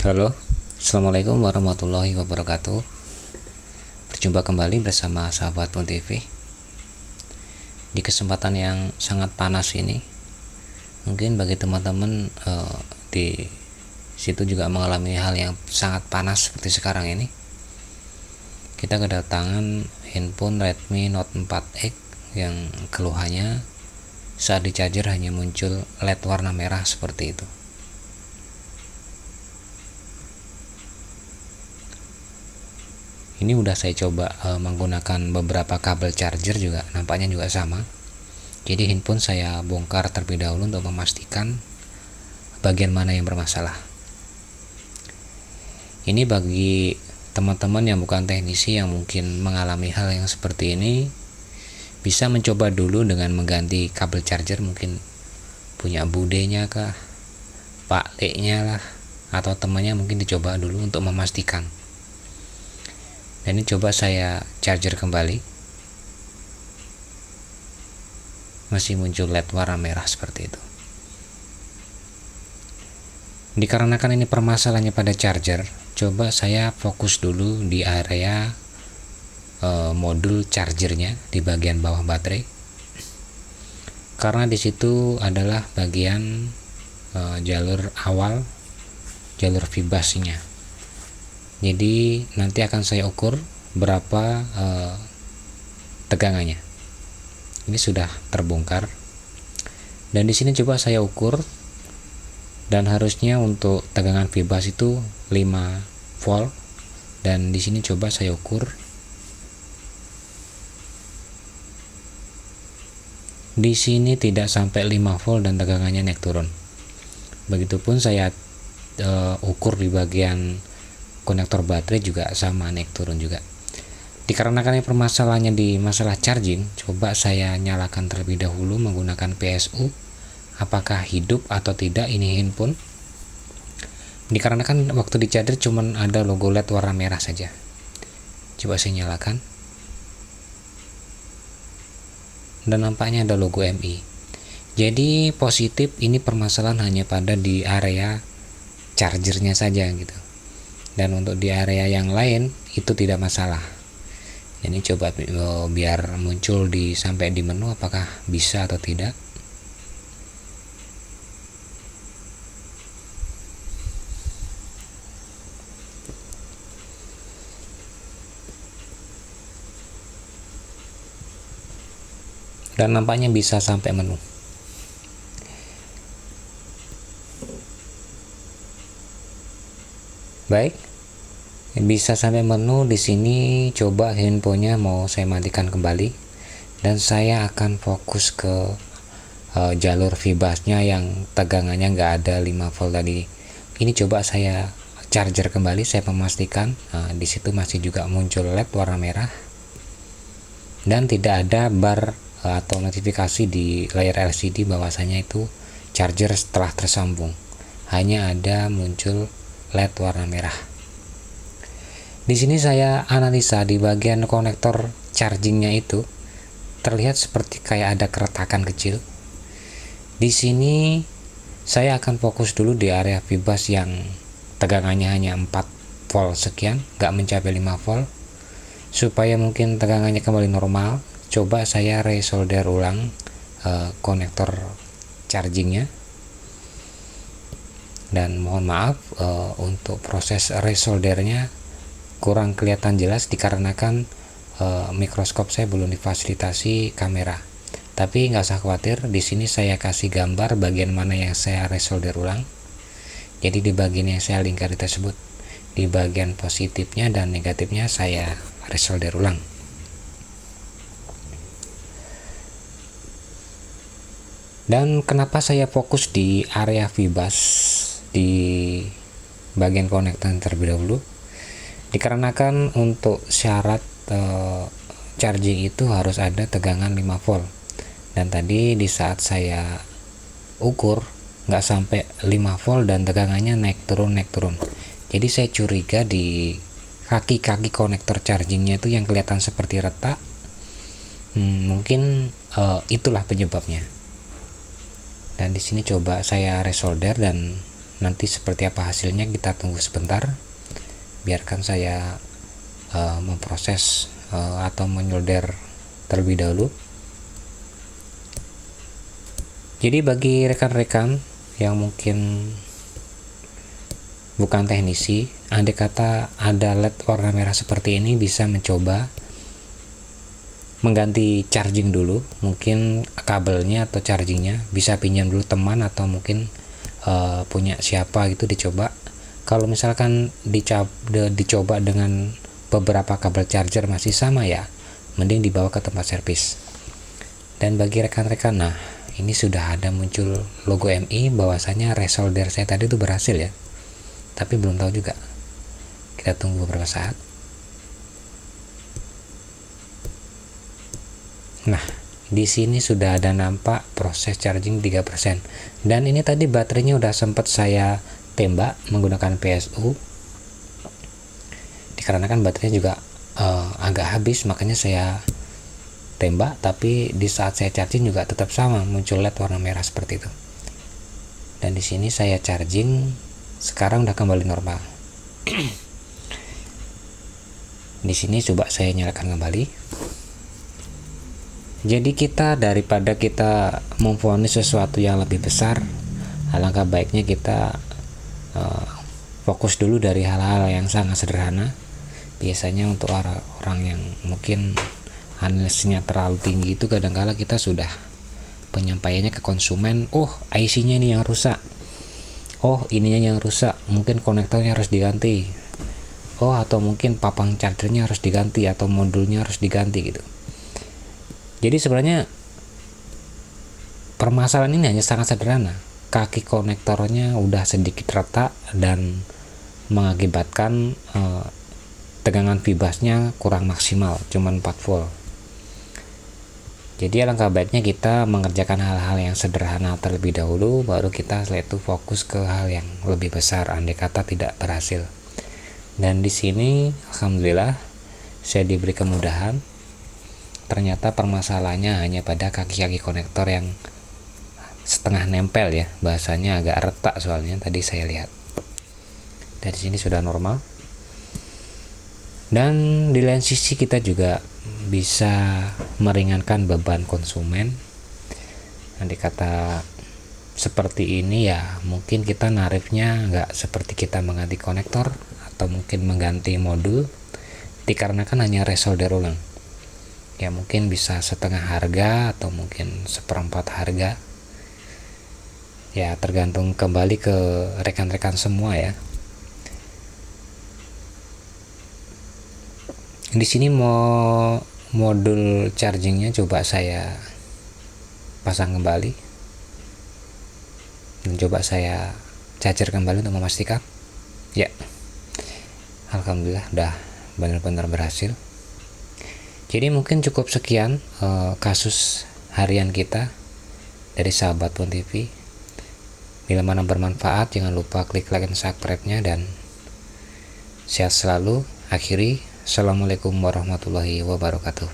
Halo, Assalamualaikum warahmatullahi wabarakatuh. Berjumpa kembali bersama sahabat Pon TV. Di kesempatan yang sangat panas ini, mungkin bagi teman-teman di situ juga mengalami hal yang sangat panas seperti sekarang ini. Kita kedatangan handphone Redmi Note 4X yang keluhannya saat di charger hanya muncul LED warna merah seperti itu. Ini udah saya coba menggunakan beberapa kabel charger juga, nampaknya juga sama. Jadi handphone saya bongkar terlebih dahulu untuk memastikan bagian mana yang bermasalah. Ini bagi teman-teman yang bukan teknisi yang mungkin mengalami hal yang seperti ini, bisa mencoba dulu dengan mengganti kabel charger, mungkin punya budenya kah, pak leknya lah, atau temannya, mungkin dicoba dulu untuk memastikan. Dan ini coba saya charger kembali, masih muncul LED warna merah seperti itu. Dikarenakan ini permasalahannya pada charger, coba saya fokus dulu di area modul chargernya di bagian bawah baterai, karena di situ adalah bagian jalur awal, jalur vibrasinya. Jadi nanti akan saya ukur berapa tegangannya. Ini sudah terbongkar. Dan di sini coba saya ukur, dan harusnya untuk tegangan vibrasi itu 5 volt. Dan di sini coba saya ukur. Di sini tidak sampai 5 volt dan tegangannya naik turun. Begitupun saya ukur di bagian konektor baterai juga sama, naik turun juga. Dikarenakan permasalahannya di masalah charging, coba saya nyalakan terlebih dahulu menggunakan PSU, apakah hidup atau tidak ini handphone. Dikarenakan waktu di charger cuman ada logo LED warna merah saja. Coba saya nyalakan, dan nampaknya ada logo MI. Jadi positif, ini permasalahan hanya pada di area chargernya saja gitu. Dan untuk di area yang lain itu tidak masalah. Ini coba biar muncul sampai di menu, apakah bisa atau tidak. Dan nampaknya bisa sampai menu. Baik, bisa sampai menu. Di sini coba handphonenya mau saya matikan kembali, dan saya akan fokus ke jalur vibrasnya yang tegangannya nggak ada 5 volt tadi. Ini coba saya charger kembali, saya memastikan di situ masih juga muncul LED warna merah, dan tidak ada bar atau notifikasi di layar LCD bahwasanya itu charger telah tersambung. Hanya ada muncul LED warna merah. Di sini saya analisa di bagian konektor chargingnya itu terlihat seperti kayak ada keretakan kecil. Di sini saya akan fokus dulu di area vibras yang tegangannya hanya 4 volt sekian, nggak mencapai 5 volt, supaya mungkin tegangannya kembali normal. Coba saya resolder ulang konektor chargingnya. Dan mohon maaf untuk proses resoldernya kurang kelihatan jelas dikarenakan mikroskop saya belum difasilitasi kamera. Tapi nggak usah khawatir, di sini saya kasih gambar bagian mana yang saya resolder ulang. Jadi di bagian yang saya lingkari tersebut, di bagian positifnya dan negatifnya saya resolder ulang. Dan kenapa saya fokus di area vibras di bagian konektor terlebih dahulu? Dikarenakan untuk syarat charging itu harus ada tegangan 5 volt, dan tadi di saat saya ukur nggak sampai 5 volt dan tegangannya naik turun. Jadi saya curiga di kaki-kaki konektor chargingnya itu yang kelihatan seperti retak. Mungkin itulah penyebabnya. Dan di sini coba saya resolder, dan Nanti seperti apa hasilnya kita tunggu sebentar. Biarkan saya memproses atau menyolder terlebih dahulu. Jadi bagi rekan-rekan yang mungkin bukan teknisi, andai kata ada LED warna merah seperti ini, bisa mencoba mengganti charging dulu. Mungkin kabelnya atau chargingnya bisa pinjam dulu teman, atau mungkin punya siapa gitu, dicoba. Kalau misalkan dicoba dengan beberapa kabel charger masih sama ya, mending dibawa ke tempat servis. Dan bagi rekan-rekan, nah ini sudah ada muncul logo MI, bahwasanya resolder saya tadi itu berhasil ya, tapi belum tahu juga. Kita tunggu beberapa saat. Nah, di sini sudah ada nampak proses charging 3%. Dan ini tadi baterainya udah sempat saya tembak menggunakan PSU. Dikarenakan baterainya juga agak habis, makanya saya tembak, tapi di saat saya charging juga tetap sama, muncul LED warna merah seperti itu. Dan di sini saya charging, sekarang udah kembali normal. Di sini coba saya nyalakan kembali. Jadi kita, daripada kita memvonis sesuatu yang lebih besar, alangkah baiknya kita fokus dulu dari hal-hal yang sangat sederhana. Biasanya untuk orang yang mungkin analisnya terlalu tinggi itu, kadang-kala kita sudah penyampaiannya ke konsumen, oh IC-nya ini yang rusak, oh ininya yang rusak, mungkin konektornya harus diganti, oh atau mungkin papang chargernya harus diganti, atau modulnya harus diganti gitu. Jadi sebenarnya permasalahan ini hanya sangat sederhana. Kaki konektornya udah sedikit retak dan mengakibatkan tegangan vibasnya kurang maksimal, cuman 4 volt. Jadi alangkah baiknya kita mengerjakan hal-hal yang sederhana terlebih dahulu, baru kita setelah itu fokus ke hal yang lebih besar andai kata tidak berhasil. Dan di sini alhamdulillah saya diberi kemudahan. Ternyata permasalahannya hanya pada kaki-kaki konektor yang setengah nempel ya, bahasanya agak retak soalnya tadi saya lihat. Dari sini sudah normal. Dan di lain sisi kita juga bisa meringankan beban konsumen. Andai kata seperti ini ya, mungkin kita narifnya nggak seperti kita mengganti konektor atau mungkin mengganti modul, dikarenakan hanya resolder ulang. Ya mungkin bisa setengah harga atau mungkin seperempat harga. Ya tergantung kembali ke rekan-rekan semua ya. Di sini mau modul chargingnya coba saya pasang kembali dan coba saya charger kembali untuk memastikan. Ya, alhamdulillah udah benar-benar berhasil. Jadi mungkin cukup sekian kasus harian kita dari sahabat Pon TV. Bila mana bermanfaat, jangan lupa klik like dan subscribe-nya, dan sehat selalu. Akhiri, assalamualaikum warahmatullahi wabarakatuh.